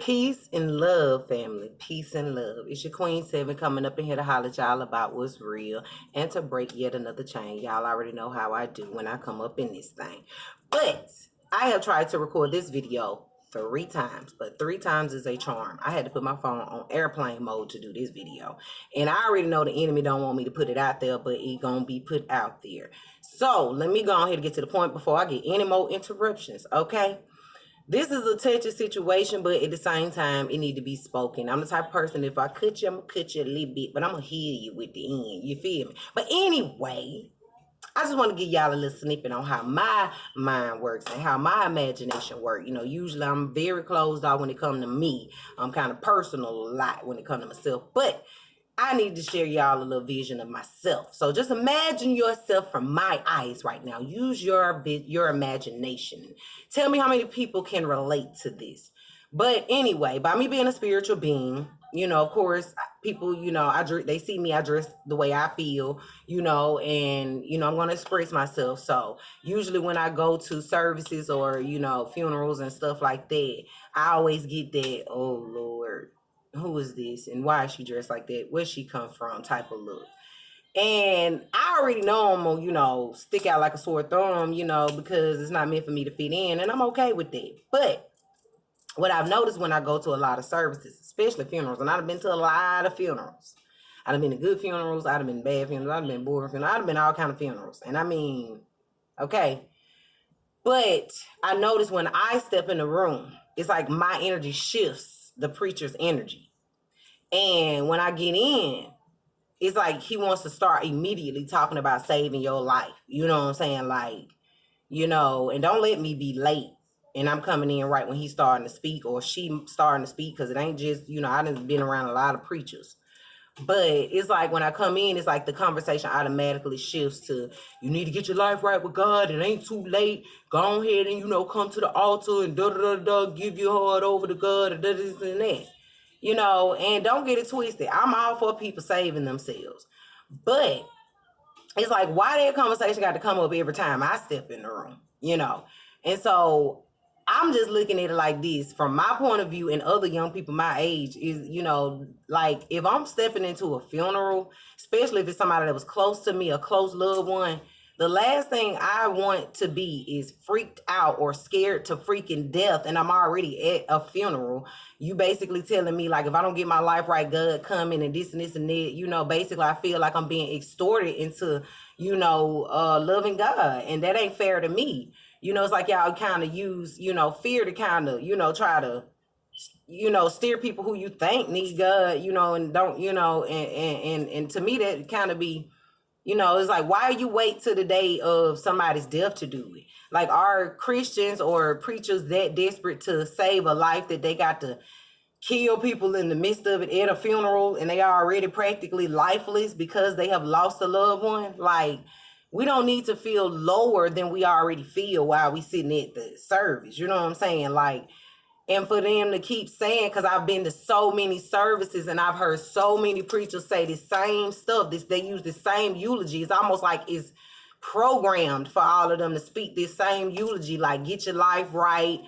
Peace and love, family. Peace and love. It's your Queen Seven coming up in here to holler at y'all about what's real and to break yet another chain. Y'all already know how I do when I come up in this thing. But I have tried to record this video 3 times, but 3 times is a charm. I had to put my phone on airplane mode to do this video. And I already know the enemy don't want me to put it out there, but it gonna be put out there. So let me go ahead and get to the point before I get any more interruptions, okay? This is a touchy situation, but at the same time, it need to be spoken. I'm the type of person, if I cut you, I'm going to cut you a little bit, but I'm going to heal you with the end. You feel me? But anyway, I just want to give y'all a little snippet on how my mind works and how my imagination works. You know, usually I'm very closed off when it comes to me. I'm kind of personal a lot when it comes to myself. But I need to share y'all a little vision of myself. So just imagine yourself from my eyes right now. Use your imagination. Tell me how many people can relate to this. But anyway, by me being a spiritual being, you know, of course, people, you know, they see me, I dress the way I feel, you know, and, you know, I'm going to express myself. So usually when I go to services or, you know, funerals and stuff like that, I always get that, oh, Lord, who is this and why is she dressed like that? Where she come from type of look. And I already know I'm gonna, you know, stick out like a sore thumb, you know, because it's not meant for me to fit in, and I'm okay with that. But what I've noticed when I go to a lot of services, especially funerals, and I've been to a lot of funerals. I've been to good funerals, I've been bad funerals, I've been boring funerals, I've been all kind of funerals. And I mean, okay. But I notice when I step in the room, it's like my energy shifts the preacher's energy. And when I get in, it's like he wants to start immediately talking about saving your life. You know what I'm saying? Like, you know, and don't let me be late and I'm coming in right when he's starting to speak or she starting to speak, because it ain't just, you know, I done been around a lot of preachers. But it's like when I come in, it's like the conversation automatically shifts to, you need to get your life right with God. It ain't too late. Go ahead and, you know, come to the altar and give your heart over to God and this and that. You know, and don't get it twisted. I'm all for people saving themselves. But it's like, why that conversation got to come up every time I step in the room, you know? And so I'm just looking at it like this from my point of view, and other young people my age is, you know, like if I'm stepping into a funeral, especially if it's somebody that was close to me, a close loved one, the last thing I want to be is freaked out or scared to freaking death. And I'm already at a funeral. You basically telling me, like, if I don't get my life right, God coming and this and this and that, you know, basically I feel like I'm being extorted into, you know, loving God. And that ain't fair to me. You know, it's like y'all kind of use, you know, fear to kind of, you know, try to, you know, steer people who you think need God, you know, and don't, you know, and to me that kind of be, you know, it's like, why you wait till the day of somebody's death to do it? Like, are Christians or preachers that desperate to save a life that they got to kill people in the midst of it at a funeral and they are already practically lifeless because they have lost a loved one? Like, we don't need to feel lower than we already feel while we sitting at the service. You know what I'm saying? Like, and for them to keep saying, because I've been to so many services and I've heard so many preachers say the same stuff, they use the same eulogy. It's almost like it's programmed for all of them to speak this same eulogy, like get your life right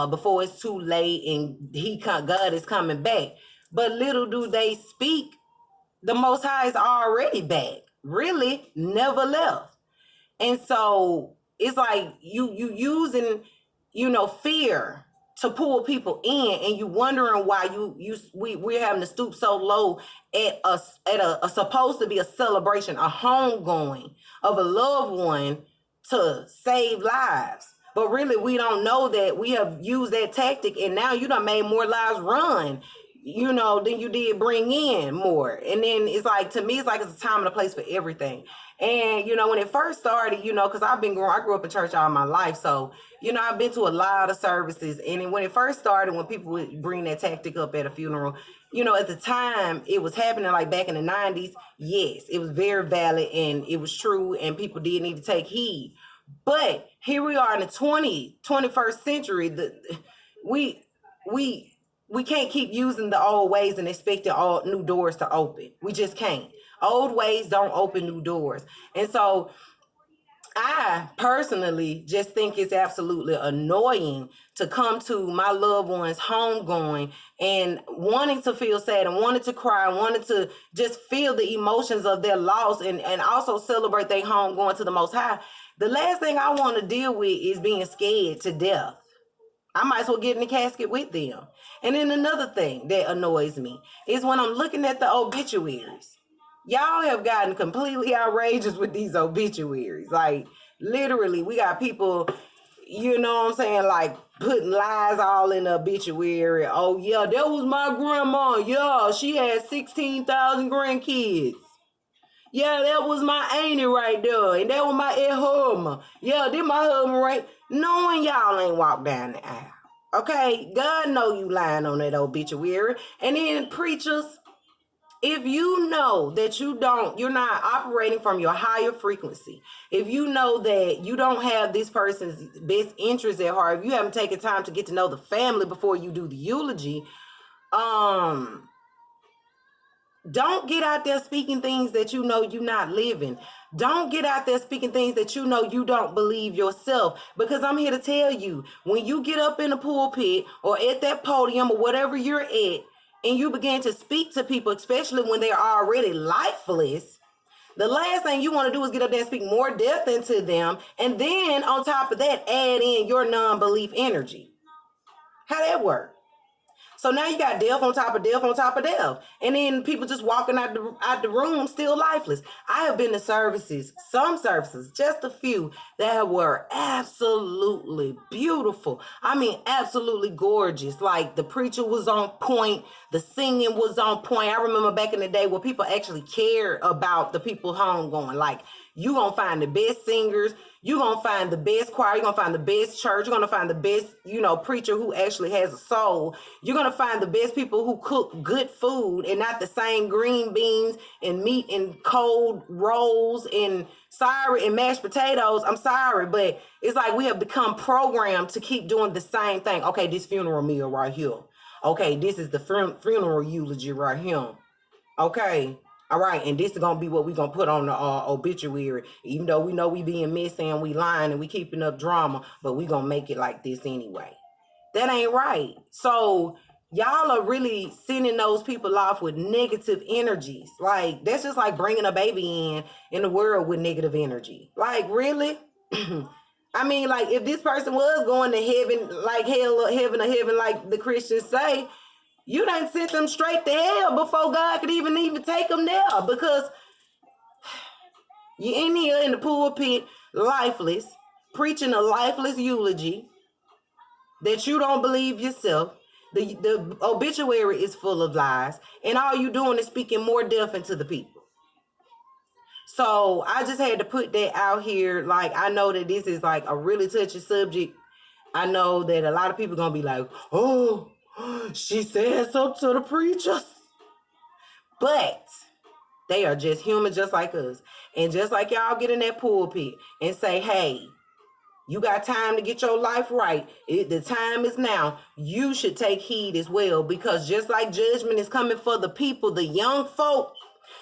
before it's too late and God is coming back. But little do they speak, the Most High is already back, really never left. And so it's like you using, you know, fear to pull people in, and you wondering why we're having to stoop so low at a supposed to be a celebration, a homegoing of a loved one to save lives. But really, we don't know that we have used that tactic, and now you done made more lives run, you know, than you did bring in more. And then it's like, to me, it's like it's a time and a place for everything. And, you know, when it first started, you know, because I grew up in church all my life. So, you know, I've been to a lot of services. And when it first started, when people would bring that tactic up at a funeral, you know, at the time it was happening, like back in the 90s. Yes, it was very valid and it was true. And people did need to take heed. But here we are in the 21st century. We can't keep using the old ways and expecting all new doors to open. We just can't. Old ways don't open new doors. And so I personally just think it's absolutely annoying to come to my loved one's homegoing and wanting to feel sad and wanted to cry and wanted to just feel the emotions of their loss and also celebrate their homegoing to the Most High, the last thing I want to deal with is being scared to death. I might as well get in the casket with them. And then another thing that annoys me is when I'm looking at the obituaries. Y'all have gotten completely outrageous with these obituaries. Like, literally, we got people, you know what I'm saying, like putting lies all in the obituary. Oh, yeah, that was my grandma. Yeah, she had 16,000 grandkids. Yeah, that was my auntie right there. And that was my husband. Yeah, that my husband right. Knowing y'all ain't walked down the aisle. Okay? God know you lying on that obituary. And then preachers, if you know that you're not operating from your higher frequency, if you know that you don't have this person's best interest at heart, if you haven't taken time to get to know the family before you do the eulogy, don't get out there speaking things that you know you're not living. Don't get out there speaking things that you know you don't believe yourself. Because I'm here to tell you, when you get up in the pulpit or at that podium or whatever you're at, and you begin to speak to people, especially when they're already lifeless, the last thing you want to do is get up there and speak more death into them. And then on top of that, add in your non-belief energy. How that work? So now you got death on top of death on top of death. And then people just walking out the room still lifeless. I have been to services, some services, just a few, that were absolutely beautiful. I mean, absolutely gorgeous. Like the preacher was on point. The singing was on point. I remember back in the day where people actually cared about the people homegoing. Like, you gonna find the best singers. You're going to find the best choir. You're going to find the best church. You're going to find the best, preacher who actually has a soul. You're going to find the best people who cook good food and not the same green beans and meat and cold rolls and mashed potatoes. I'm sorry, but it's like we have become programmed to keep doing the same thing. Okay, this funeral meal right here. Okay, this is the funeral eulogy right here. Okay. All right, and this is going to be what we're going to put on the obituary, even though we know we being messy and we lying and we keeping up drama, but we going to make it like this anyway. That ain't right. So y'all are really sending those people off with negative energies. Like, that's just like bringing a baby in the world with negative energy. Like, really? I mean, like, if this person was going to heaven, like hell or heaven, like the Christians say, you done sent them straight to hell before God could even take them there, because you in here in the pulpit, lifeless, preaching a lifeless eulogy that you don't believe yourself. The obituary is full of lies, and all you doing is speaking more death into the people. So I just had to put that out here. Like, I know that this is like a really touchy subject. I know that a lot of people gonna be like, oh, she said something to the preachers. But they are just human, just like us. And just like y'all get in that pulpit and say, hey, you got time to get your life right. The time is now. You should take heed as well, because just like judgment is coming for the people, the young folk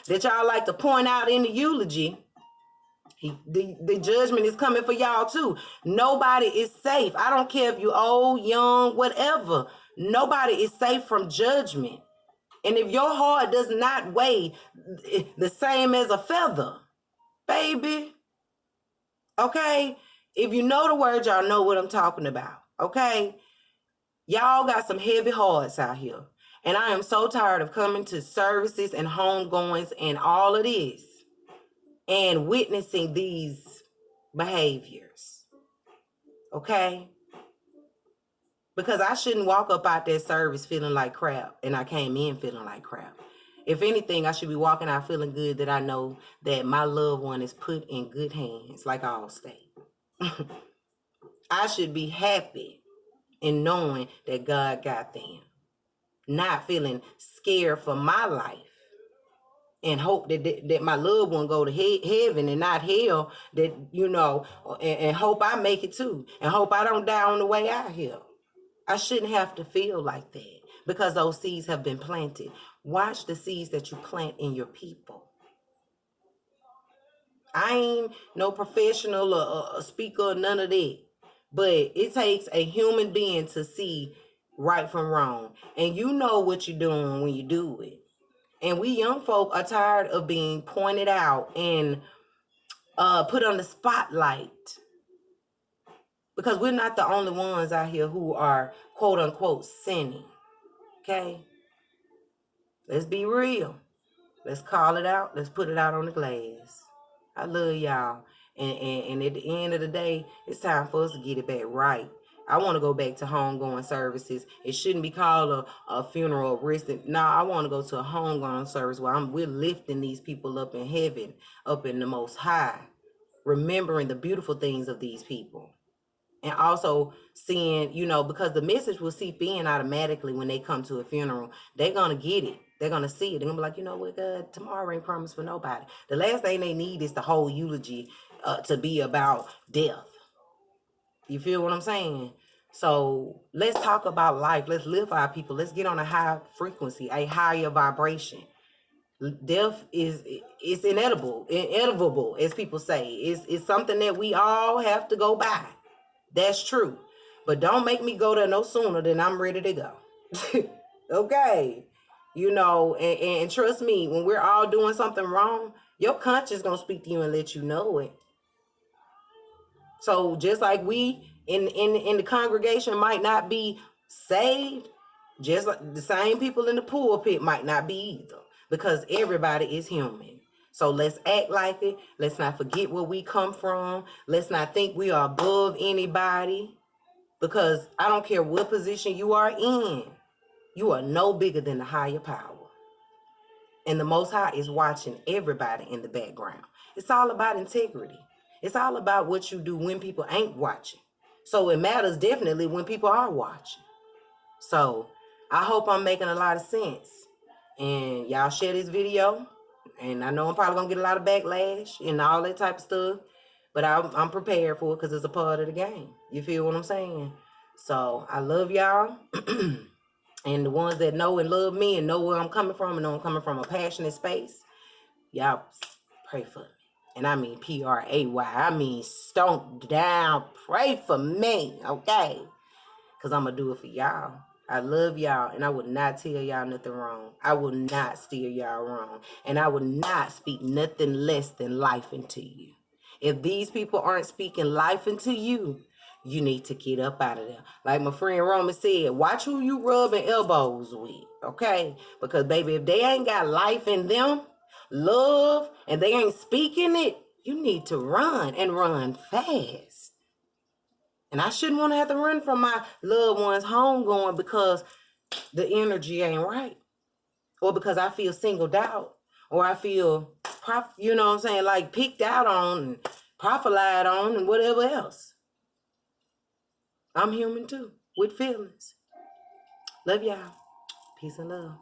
that y'all like to point out in the eulogy, the judgment is coming for y'all too. Nobody is safe. I don't care if you're old, young, whatever. Nobody is safe from judgment. And if your heart does not weigh the same as a feather, baby, okay? If you know the word, y'all know what I'm talking about, okay? Y'all got some heavy hearts out here. And I am so tired of coming to services and homegoings and all of this and witnessing these behaviors, okay? Because I shouldn't walk up out that service feeling like crap, and I came in feeling like crap. If anything, I should be walking out feeling good that I know that my loved one is put in good hands, like Allstate. I should be happy in knowing that God got them, not feeling scared for my life, and hope that my loved one go to heaven and not hell, that, and hope I make it too, and hope I don't die on the way out here. I shouldn't have to feel like that, because those seeds have been planted. Watch the seeds that you plant in your people. I ain't no professional or a speaker or none of that. But it takes a human being to see right from wrong. And you know what you're doing when you do it. And we young folk are tired of being pointed out and put on the spotlight. Because we're not the only ones out here who are quote unquote sinning. Okay? Let's be real. Let's call it out. Let's put it out on the glass. I love y'all. And at the end of the day, it's time for us to get it back right. I want to go back to homegoing services. It shouldn't be called a funeral of resting. No, I want to go to a homegoing service where we're lifting these people up in heaven, up in the most high, remembering the beautiful things of these people. And also seeing, because the message will seep in automatically when they come to a funeral. They're going to get it. They're going to see it. They're going to be like, you know what, God, tomorrow ain't promised for nobody. The last thing they need is the whole eulogy to be about death. You feel what I'm saying? So let's talk about life. Let's live our people. Let's get on a high frequency, a higher vibration. Death it's inevitable, as people say. It's something that we all have to go by. That's true. But don't make me go there no sooner than I'm ready to go. Okay. And trust me, when we're all doing something wrong, your conscience gonna speak to you and let you know it. So just like we in the congregation might not be saved, just like the same people in the pulpit might not be either. Because everybody is human. So let's act like it. Let's not forget where we come from. Let's not think we are above anybody. Because I don't care what position you are in, you are no bigger than the higher power. And the Most High is watching everybody in the background. It's all about integrity. It's all about what you do when people ain't watching. So it matters definitely when people are watching. So I hope I'm making a lot of sense. And y'all share this video. And I know I'm probably going to get a lot of backlash and all that type of stuff. But I'm prepared for it because it's a part of the game. You feel what I'm saying? So I love y'all. And the ones that know and love me and know where I'm coming from and know I'm coming from a passionate space, y'all pray for me. And I mean P-R-A-Y. I mean stomp down. Pray for me, okay? Because I'm going to do it for y'all. I love y'all, and I would not tell y'all nothing wrong. I will not steer y'all wrong. And I will not speak nothing less than life into you. If these people aren't speaking life into you, you need to get up out of there. Like my friend Roman said, watch who you rubbing elbows with, okay? Because, baby, if they ain't got life in them, love, and they ain't speaking it, you need to run and run fast. And I shouldn't want to have to run from my loved ones homegoing because the energy ain't right. Or because I feel singled out. Or I feel, like picked out on and profiled on and whatever else. I'm human too, with feelings. Love y'all. Peace and love.